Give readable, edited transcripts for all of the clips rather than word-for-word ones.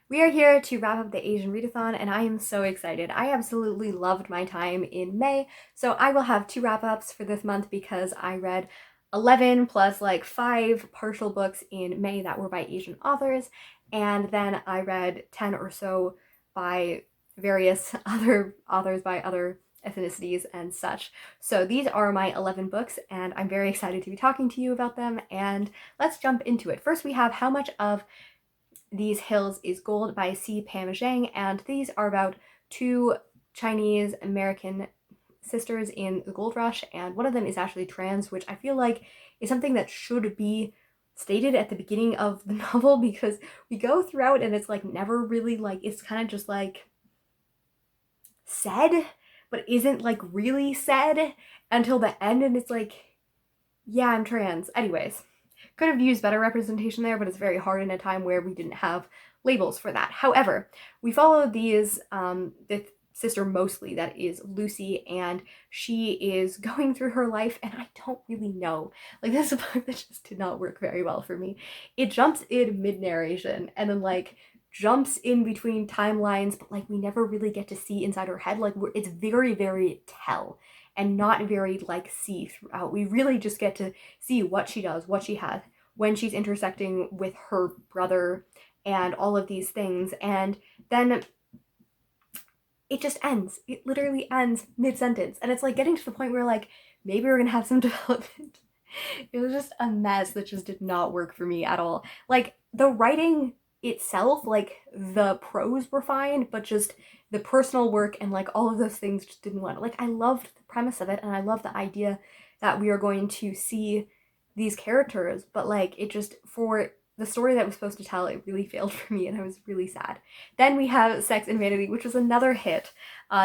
We are here to wrap up the Asian Readathon, and I am so excited. I absolutely loved my time in May, so I will have two wrap-ups for this month because I read 11 plus like 5 partial books in May that were by Asian authors, and then I read 10 or so by various other authors by other ethnicities and such. So these are my 11 books, and I'm very excited to be talking to you about them, and let's jump into it. First, we have How Much of These Hills is Gold by C. Pam Zhang, and these are about two Chinese American sisters in the gold rush, and one of them is actually trans, which I feel like is something that should be stated at the beginning of the novel, because we go throughout and it's like never really like, it's kind of just like said, but isn't like really said until the end, and it's like, yeah, I'm trans. Anyways, could have used better representation there, but it's very hard in a time where we didn't have labels for that. However, we follow this sister mostly, that is Lucy, and she is going through her life, and I don't really know. Like, this is a book that just did not work very well for me. It jumps in mid-narration and then like jumps in between timelines, but like we never really get to see inside her head. Like, it's very, very tell and not very like see throughout. We really just get to see what she does, what she has, when she's intersecting with her brother and all of these things. And then it just ends. It literally ends mid-sentence. And it's like getting to the point where like maybe we're gonna have some development. It was just a mess that just did not work for me at all. Like, the writing itself, like the prose were fine, but just the personal work and like all of those things just didn't want. Like, I loved the premise of it and I love the idea that we are going to see these characters, but like it just, for the story that was supposed to tell, it really failed for me and I was really sad. Then we have Sex and Vanity, which was another hit.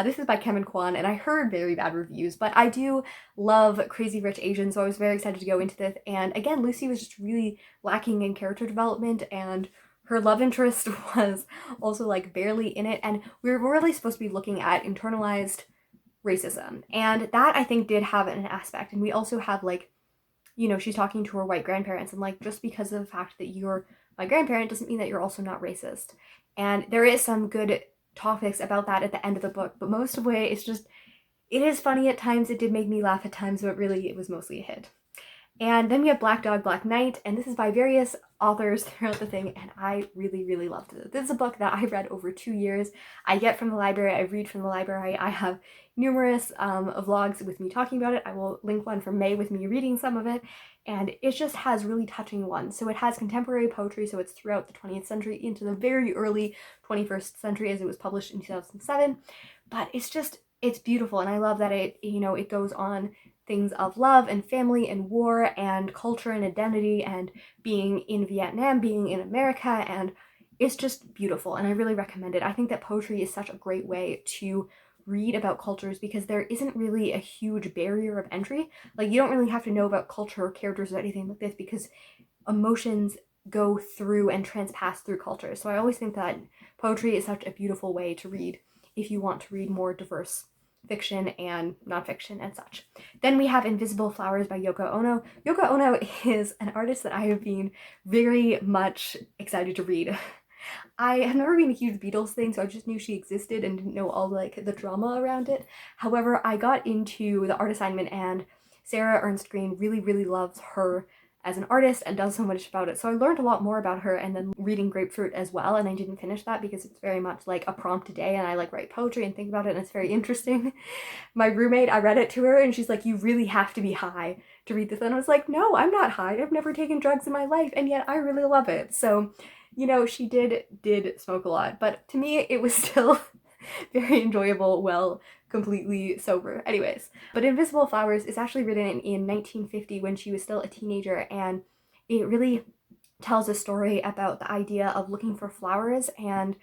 This is by Kevin Kwan, and I heard very bad reviews, but I do love Crazy Rich Asians, so I was very excited to go into this. And again, Lucy was just really lacking in character development, and her love interest was also like barely in it, and we were really supposed to be looking at internalized racism, and that I think did have an aspect. And we also have like, you know, she's talking to her white grandparents, and like, just because of the fact that you're my grandparent doesn't mean that you're also not racist. And there is some good topics about that at the end of the book, but most of the way it's just, it is funny at times, it did make me laugh at times, but really it was mostly a hit. And then we have Black Dog, Black Knight, and this is by various authors throughout the thing, and I really, really loved it. This is a book that I read over 2 years. I get from the library, I read from the library. I have numerous vlogs with me talking about it. I will link one from May with me reading some of it, and it just has really touching ones. So it has contemporary poetry, so it's throughout the 20th century into the very early 21st century, as it was published in 2007. But it's just, it's beautiful, and I love that it, you know, it goes on things of love and family and war and culture and identity and being in Vietnam, being in America, and it's just beautiful, and I really recommend it. I think that poetry is such a great way to read about cultures because there isn't really a huge barrier of entry. Like, you don't really have to know about culture or characters or anything like this because emotions go through and transpass through culture. So I always think that poetry is such a beautiful way to read if you want to read more diverse fiction and nonfiction and such. Then we have Invisible Flowers by Yoko Ono. Yoko Ono is an artist that I have been very much excited to read. I have never been a huge Beatles thing, so I just knew she existed and didn't know all like the drama around it. However, I got into the art assignment, and Sarah Ernst Green really, really loves her as an artist and does so much about it. So I learned a lot more about her, and then reading Grapefruit as well, and I didn't finish that because it's very much like a prompt a day, and I like write poetry and think about it, and it's very interesting. My roommate, I read it to her, and she's like, you really have to be high to read this. And I was like, no, I'm not high. I've never taken drugs in my life, and yet I really love it. So, you know, she did smoke a lot, but to me it was still very enjoyable, well, completely sober. Anyways, but Invisible Flowers is actually written in 1950 when she was still a teenager, and it really tells a story about the idea of looking for flowers and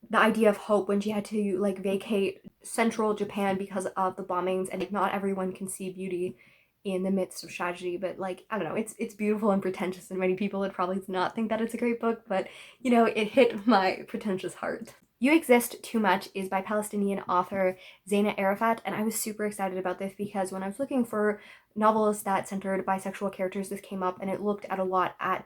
the idea of hope when she had to like vacate central Japan because of the bombings, and not everyone can see beauty in the midst of tragedy. But like, I don't know, it's beautiful and pretentious, and many people would probably not think that it's a great book, but you know, it hit my pretentious heart. You Exist Too Much is by Palestinian author Zaina Arafat, and I was super excited about this because when I was looking for novels that centered bisexual characters, this came up, and it looked at a lot at,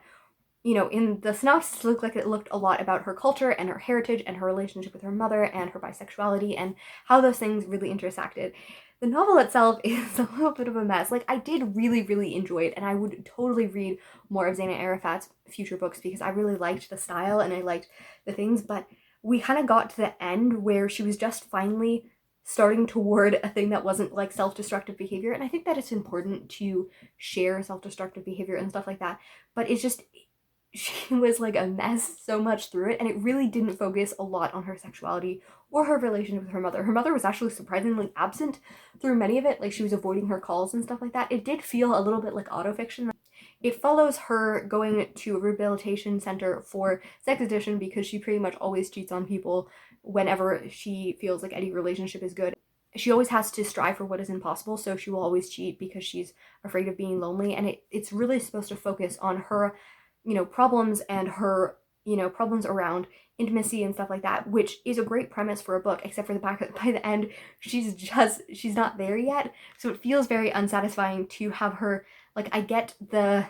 you know, in the synopsis, it looked like it looked a lot about her culture and her heritage and her relationship with her mother and her bisexuality and how those things really intersected. The novel itself is a little bit of a mess. Like, I did really, really enjoy it, and I would totally read more of Zaina Arafat's future books because I really liked the style and I liked the things, but we kind of got to the end where she was just finally starting toward a thing that wasn't like self-destructive behavior. And I think that it's important to share self-destructive behavior and stuff like that, but it's just, she was like a mess so much through it, and it really didn't focus a lot on her sexuality or her relationship with her mother. Her mother was actually surprisingly absent through many of it, like she was avoiding her calls and stuff like that. It did feel a little bit like autofiction. It follows her going to a rehabilitation center for sex addiction because she pretty much always cheats on people whenever she feels like any relationship is good. She always has to strive for what is impossible, so she will always cheat because she's afraid of being lonely, and it's really supposed to focus on her, you know, problems and her, you know, problems around intimacy and stuff like that, which is a great premise for a book, except for the fact that by the end, she's not there yet. So it feels very unsatisfying to have her, like, I get the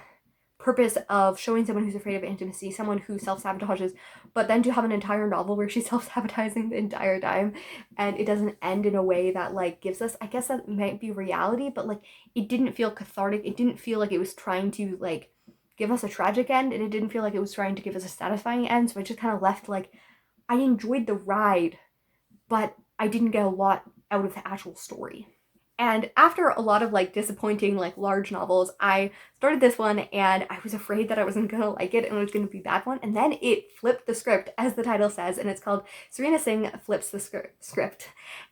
purpose of showing someone who's afraid of intimacy, someone who self-sabotages, but then to have an entire novel where she's self-sabotaging the entire time and it doesn't end in a way that like gives us, I guess that might be reality, but like it didn't feel cathartic. It didn't feel like it was trying to like give us a tragic end, and it didn't feel like it was trying to give us a satisfying end. So I just kind of left like, I enjoyed the ride, but I didn't get a lot out of the actual story. And after a lot of like disappointing like large novels, I started this one and I was afraid that I wasn't gonna like it and it was gonna be a bad one. And then it flipped the script, as the title says, and it's called Serena Singh Flips the Script.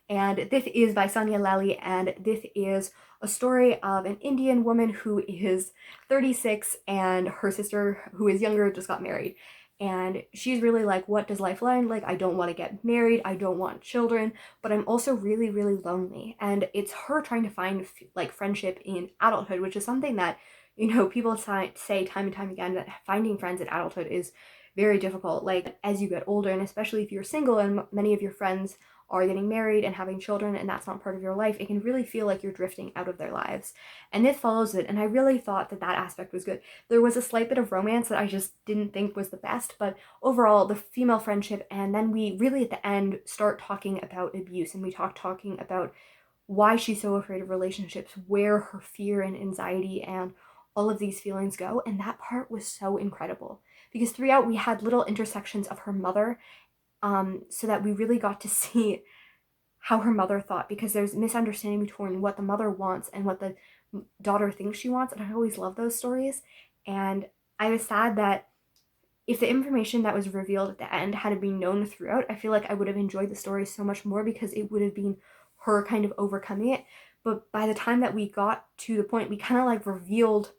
And this is by Sonia Lally, and this is a story of an Indian woman who is 36 and her sister, who is younger, just got married. And she's really like, what does life like? I don't want to get married. I don't want children, but I'm also really, really lonely. And it's her trying to find like friendship in adulthood, which is something that, you know, people say time and time again, that finding friends in adulthood is very difficult. Like as you get older, and especially if you're single and many of your friends are getting married and having children and that's not part of your life, it can really feel like you're drifting out of their lives. And this follows it, and I really thought that that aspect was good. There was a slight bit of romance that I just didn't think was the best, but overall the female friendship, and then we really at the end start talking about abuse, and we talking about why she's so afraid of relationships, where her fear and anxiety and all of these feelings go, and that part was so incredible because throughout we had little intersections of her mother, so that we really got to see how her mother thought, because there's misunderstanding between what the mother wants and what the daughter thinks she wants, and I always love those stories. And I was sad that if the information that was revealed at the end had been known throughout, I feel like I would have enjoyed the story so much more because it would have been her kind of overcoming it. But by the time that we got to the point, we kind of like revealed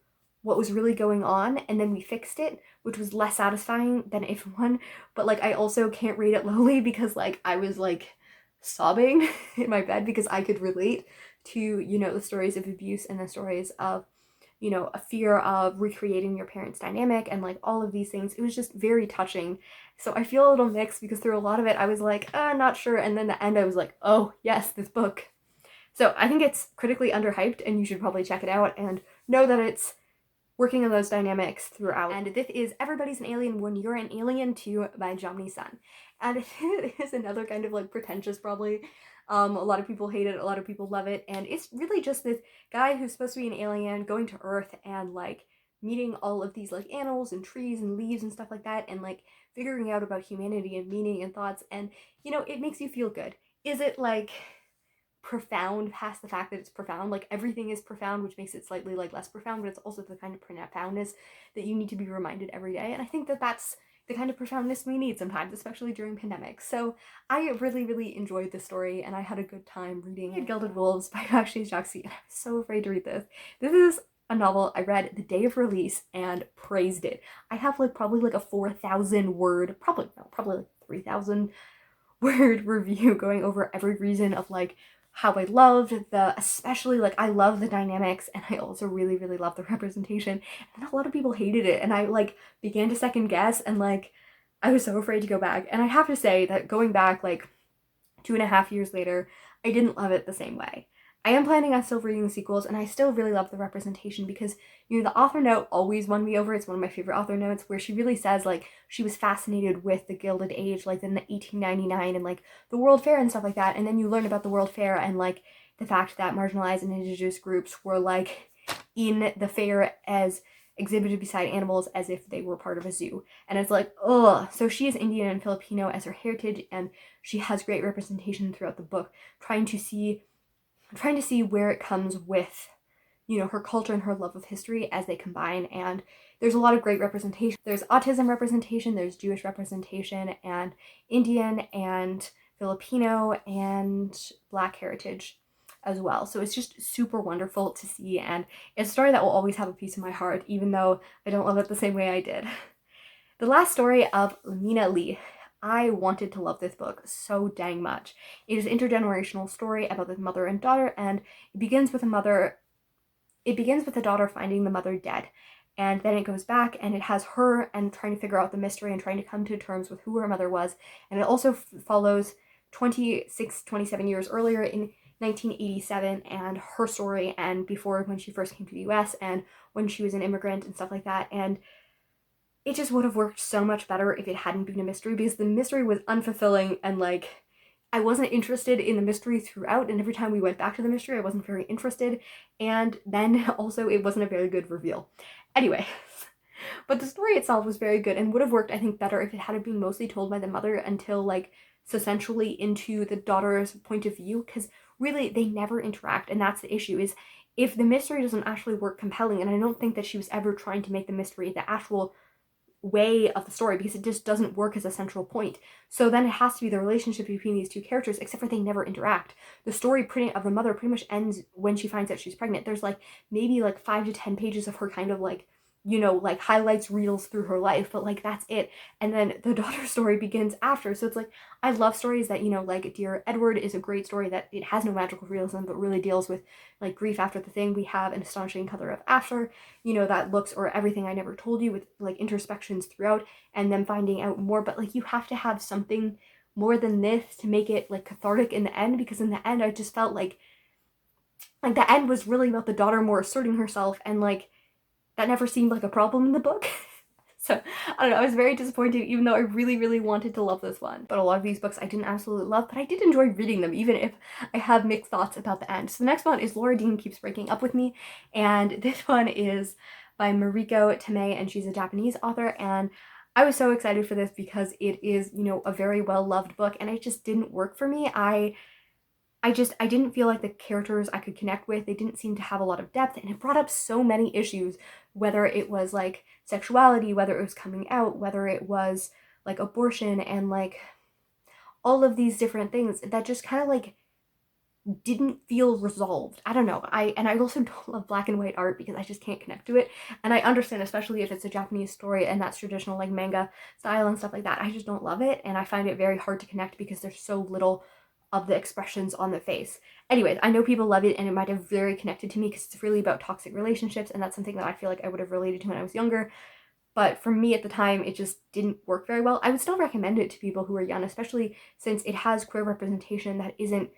what was really going on and then we fixed it, which was less satisfying than if one. But like I also can't rate it lowly because like I was like sobbing in my bed because I could relate to, you know, the stories of abuse and the stories of, you know, a fear of recreating your parents' dynamic and like all of these things. It was just very touching. So I feel a little mixed because through a lot of it I was like, not sure, and then the end I was like, oh yes, this book. So I think it's critically underhyped and you should probably check it out and know that it's working on those dynamics throughout. And this is Everybody's an Alien When You're an Alien Too by Jamni Sun. And it is another kind of like pretentious probably. A lot of people hate it, a lot of people love it, and it's really just this guy who's supposed to be an alien going to Earth and like meeting all of these like animals and trees and leaves and stuff like that, and like figuring out about humanity and meaning and thoughts, and you know, it makes you feel good. Is it like profound past the fact that it's profound? Like everything is profound, which makes it slightly like less profound, but it's also the kind of profoundness that you need to be reminded every day, and I think that that's the kind of profoundness we need sometimes, especially during pandemics. So I really, really enjoyed this story and I had a good time reading Gilded Wolves by Jaxy, and I was so afraid to read this. This is a novel I read the day of release and praised it. I have like probably like a 4,000 word, probably like 3,000 word review going over every reason of like how I loved especially like I love the dynamics, and I also really, really love the representation, and a lot of people hated it, and I like began to second guess, and like I was so afraid to go back. And I have to say that going back like 2.5 years later, I didn't love it the same way. I am planning on still reading the sequels, and I still really love the representation because, you know, the author note always won me over. It's one of my favorite author notes where she really says, like, she was fascinated with the Gilded Age, like, in the 1899 and, like, the World Fair and stuff like that. And then you learn about the World Fair and, like, the fact that marginalized and indigenous groups were, like, in the fair as exhibited beside animals as if they were part of a zoo. And it's like, ugh. So she is Indian and Filipino as her heritage, and she has great representation throughout the book, trying to see where it comes with, you know, her culture and her love of history as they combine. And there's a lot of great representation. There's autism representation, there's Jewish representation, and Indian and Filipino and Black heritage as well. So it's just super wonderful to see, and it's a story that will always have a piece of my heart, even though I don't love it the same way I did. The last story of Lamina Lee. I wanted to love this book so dang much. It is an intergenerational story about the mother and daughter, and it begins with the daughter finding the mother dead. And then it goes back and it has her and trying to figure out the mystery and trying to come to terms with who her mother was. And it also follows 27 years earlier in 1987 and her story, and before, when she first came to the US and when she was an immigrant and stuff like that. And it just would have worked so much better if it hadn't been a mystery, because the mystery was unfulfilling and, like, I wasn't interested in the mystery throughout, and every time we went back to the mystery I wasn't very interested, and then also it wasn't a very good reveal. Anyway, but the story itself was very good and would have worked, I think, better if it had been mostly told by the mother until, like, essentially into the daughter's point of view, because really they never interact, and that's the issue, is if the mystery doesn't actually work compelling, and I don't think that she was ever trying to make the mystery the actual way of the story, because it just doesn't work as a central point. So then it has to be the relationship between these two characters, except for they never interact. The story of the mother pretty much ends when she finds out she's pregnant. There's like maybe like 5 to 10 pages of her kind of like, you know, like highlights reels through her life, but like that's it. And then the daughter's story begins after. So it's like, I love stories that, you know, like Dear Edward is a great story that it has no magical realism, but really deals with like grief after the thing. We have An Astonishing Color of After, you know, that looks, or Everything I Never Told You, with like introspections throughout and then finding out more. But like you have to have something more than this to make it like cathartic in the end, because in the end I just felt like the end was really about the daughter more asserting herself, and like that never seemed like a problem in the book. So, I don't know, I was very disappointed, even though I really, really wanted to love this one. But a lot of these books I didn't absolutely love, but I did enjoy reading them, even if I have mixed thoughts about the end. So the next one is Laura Dean Keeps Breaking Up With Me, and this one is by Mariko Tamei, and she's a Japanese author, and I was so excited for this because it is, you know, a very well-loved book, and it just didn't work for me. I didn't feel like the characters I could connect with. They didn't seem to have a lot of depth, and it brought up so many issues, whether it was like sexuality, whether it was coming out, whether it was like abortion, and like all of these different things that just kind of like didn't feel resolved. I don't know. I also don't love black and white art because I just can't connect to it. And I understand, especially if it's a Japanese story and that's traditional like manga style and stuff like that. I just don't love it, and I find it very hard to connect because there's so little of the expressions on the face. Anyways, I know people love it, and it might have very connected to me because it's really about toxic relationships, and that's something that I feel like I would have related to when I was younger. But for me at the time, it just didn't work very well. I would still recommend it to people who are young, especially since it has queer representation that isn't,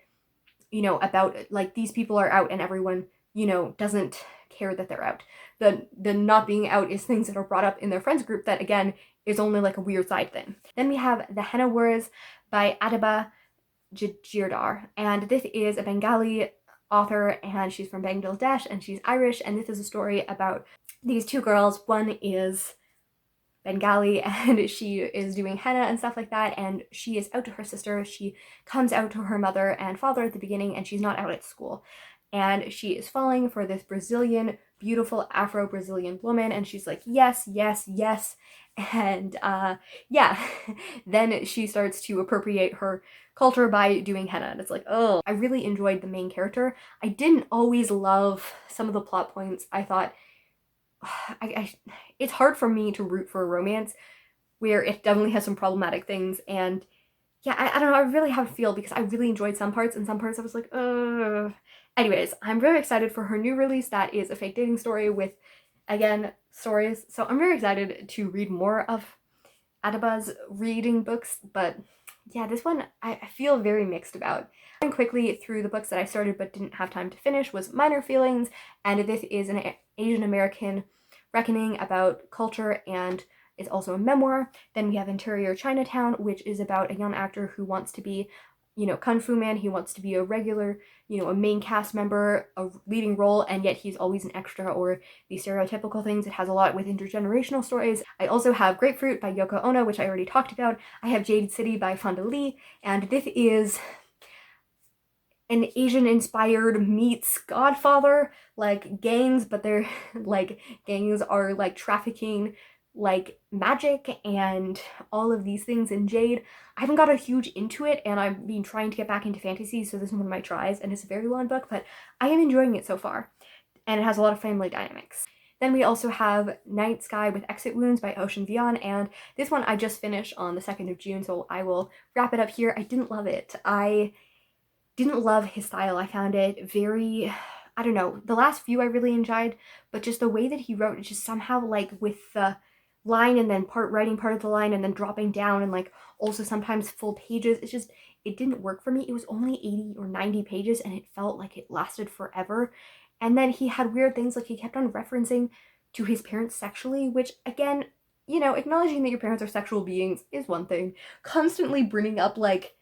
you know, about like these people are out and everyone, you know, doesn't care that they're out. The not being out is things that are brought up in their friends group that, again, is only like a weird side thing. Then we have The Henna Wars by Adaba Jagirdar, and this is a Bengali author, and she's from Bangladesh, and she's Irish, and this is a story about these two girls. One is Bengali, and she is doing henna and stuff like that, and she is out to her sister. She comes out to her mother and father at the beginning, and she's not out at school. And she is falling for this Brazilian, beautiful Afro-Brazilian woman, and she's like, yes, yes, yes. And yeah, then she starts to appropriate her culture by doing henna, and it's like, oh. I really enjoyed the main character. I didn't always love some of the plot points. I thought, it's hard for me to root for a romance where it definitely has some problematic things, and yeah, I don't know, I really have a feel because I really enjoyed some parts, and some parts I was like, ugh. Anyways, I'm very excited for her new release that is a fake dating story with, again, stories. So I'm very excited to read more of Adaba's reading books, but yeah, this one I feel very mixed about. Going quickly through the books that I started but didn't have time to finish was Minor Feelings, and this is an Asian American reckoning about culture and is also a memoir. Then we have Interior Chinatown, which is about a young actor who wants to be, Kung Fu Man. He wants to be a regular, a main cast member, a leading role, and yet he's always an extra or these stereotypical things. It has a lot with intergenerational stories. I also have Grapefruit by Yoko Ono, which I already talked about. I have Jade City by Fonda Lee, and this is an Asian-inspired meets Godfather, like gangs, but they're like gangs are like trafficking like magic and all of these things in Jade. I haven't got a huge into it, and I've been trying to get back into fantasy, so this is one of my tries, and it's a very long book, but I am enjoying it so far, and it has a lot of family dynamics. Then we also have Night Sky with Exit Wounds by Ocean Vuong, and this one I just finished on the 2nd of June, so I will wrap it up here. I didn't love it. I didn't love his style. I found it very, I don't know, the last few I really enjoyed, but just the way that he wrote it, just somehow like with the line and then writing part of the line and then dropping down and like also sometimes full pages, it didn't work for me. It was only 80 or 90 pages and it felt like it lasted forever. And then he had weird things, like he kept on referencing to his parents sexually, which again, acknowledging that your parents are sexual beings is one thing. Constantly bringing up like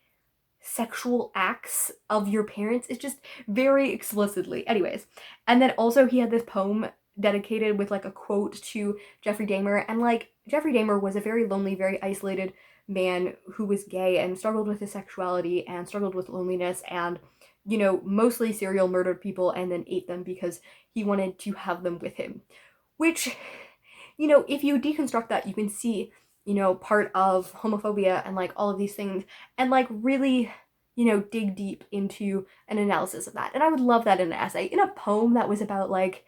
sexual acts of your parents is just very explicitly. Anyways, and then also he had this poem dedicated with like a quote to Jeffrey Dahmer, and like Jeffrey Dahmer was a very lonely, very isolated man who was gay and struggled with his sexuality and struggled with loneliness and mostly serial murdered people and then ate them because he wanted to have them with him, which if you deconstruct that, you can see part of homophobia and like all of these things and like really dig deep into an analysis of that. And I would love that in an essay, in a poem that was about like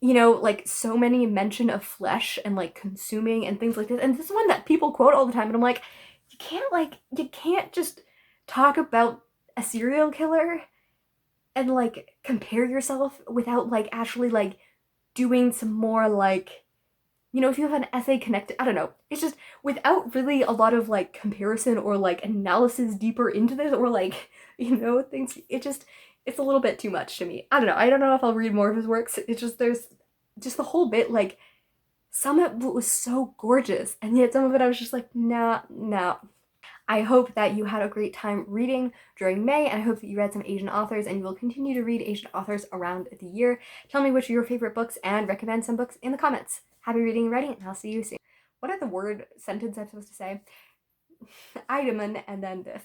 like so many mention of flesh and like consuming and things like this. And this is one that people quote all the time, and I'm like, you can't just talk about a serial killer and like compare yourself without like actually like doing some more like if you have an essay connected, I don't know, it's just without really a lot of like comparison or like analysis deeper into this or like, things, it's a little bit too much to me. I don't know. I don't know if I'll read more of his works. It's just, there's just the whole bit, like, some of it was so gorgeous, and yet some of it I was just like, nah, nah. I hope that you had a great time reading during May, and I hope that you read some Asian authors and you will continue to read Asian authors around the year. Tell me which are your favorite books and recommend some books in the comments. Happy reading and writing, and I'll see you soon. What are the word sentence I'm supposed to say? Aliebn and then this.